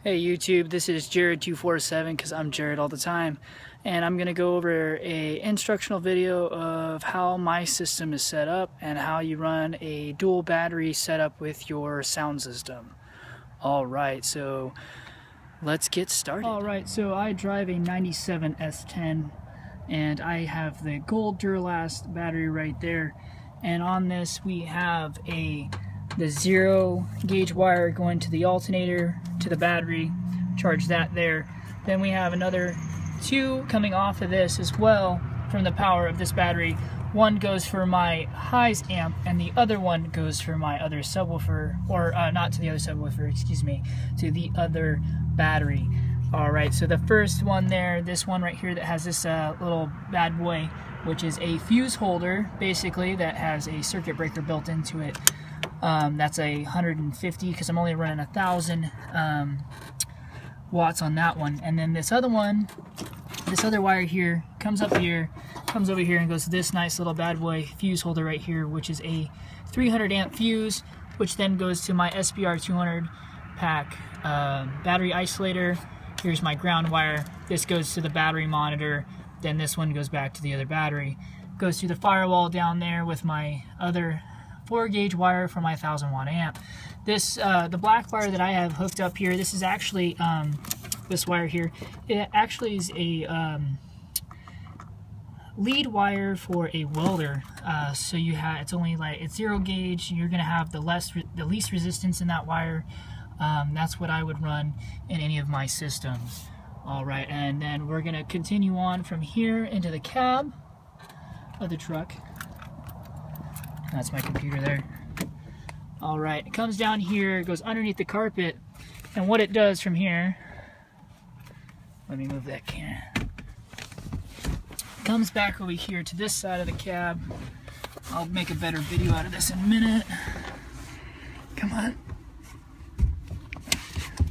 Hey YouTube, this is Jared247 because I'm Jared all the time, and I'm going to go over a instructional video of how my system is set up and how you run a dual battery setup with your sound system. Alright, so let's get started. Alright, so I drive a 97 S10 and I have the gold Duralast battery right there, and on this we have the 0 gauge wire going to the alternator to the battery, charge that there. Then we have another 2 coming off of this as well from the power of this battery. One goes for my highs amp and the other one goes for my other subwoofer, or not to the other subwoofer, excuse me, to the other battery. Alright, so the first one there, this one right here that has this little bad boy, which is a fuse holder basically that has a circuit breaker built into it. That's a 150 because I'm only running 1,000 watts on that one. And then this other one, this other wire here comes up here, comes over here and goes to this nice little bad boy fuse holder right here, which is a 300 amp fuse, which then goes to my SBR 200 pack battery isolator. Here's my ground wire. This goes to the battery monitor. Then this one goes back to the other battery. Goes through the firewall down there with my other 4 gauge wire for my 1,000 watt amp. This the black wire that I have hooked up here, this is actually this wire here. It actually is a lead wire for a welder. So you have, it's only like, it's 0 gauge. You're gonna have the least resistance in that wire. That's what I would run in any of my systems. All right, and then we're gonna continue on from here into the cab of the truck. That's my computer there. Alright, it comes down here, it goes underneath the carpet, and what it does from here, let me move that can. Comes back over here to this side of the cab. I'll make a better video out of this in a minute. Come on.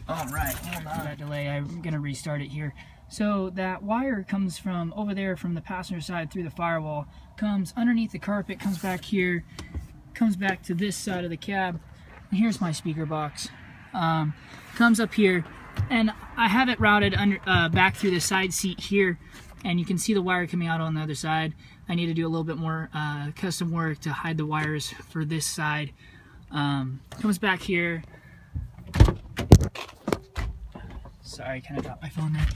Alright, hold on. That delay, I'm going to restart it here. So that wire comes from over there from the passenger side through the firewall, comes underneath the carpet, comes back here, comes back to this side of the cab, and here's my speaker box. Comes up here, and I have it routed under, back through the side seat here, and you can see the wire coming out on the other side. I need to do a little bit more custom work to hide the wires for this side. Comes back here. Sorry, kind of dropped my phone there.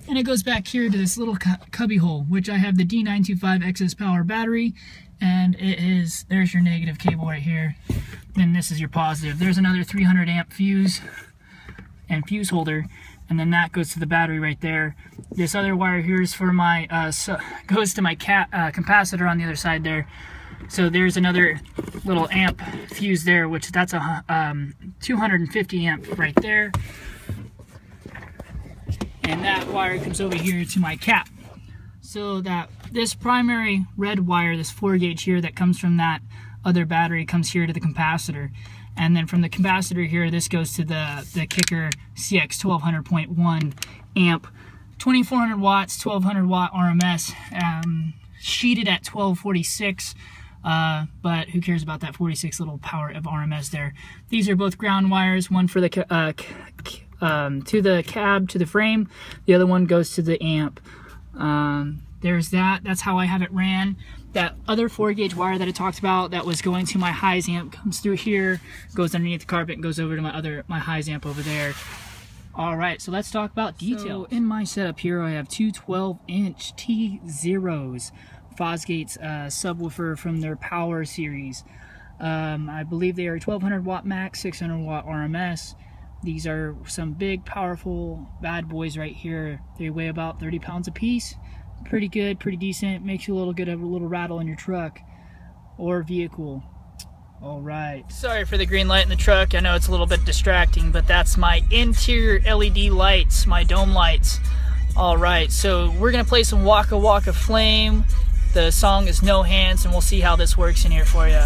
And it goes back here to this little cubby hole, which I have the D925 excess power battery, and it is, there's your negative cable right here, then this is your positive. There's another 300 amp fuse and fuse holder, and then that goes to the battery right there. This other wire here is for my, goes to my capacitor on the other side there. So there's another little amp fuse there, which that's a 250 amp right there. And that wire comes over here to my cap. So that this primary red wire, this 4 gauge here that comes from that other battery, comes here to the capacitor. And then from the capacitor here, this goes to the Kicker CX 1200.1 amp. 2400 watts, 1200 watt RMS, sheeted at 1246. But who cares about that 46 little power of RMS there. These are both ground wires, one for the to the cab, to the frame, the other one goes to the amp. There's that, that's how I have it ran. That other 4 gauge wire that I talked about that was going to my highs amp comes through here, goes underneath the carpet and goes over to my highs amp over there. Alright, so let's talk about details. So in my setup here I have two 12-inch T0s, Fosgate's subwoofer from their Power series. I believe they are 1200 watt max, 600 watt RMS. These are some big, powerful bad boys right here. They weigh about 30 pounds a piece. Pretty good, pretty decent. Makes you a little rattle in your truck or vehicle. All right. Sorry for the green light in the truck. I know it's a little bit distracting, but that's my interior LED lights, my dome lights. All right, so we're gonna play some Waka Waka Flame. The song is No Hands, and we'll see how this works in here for you.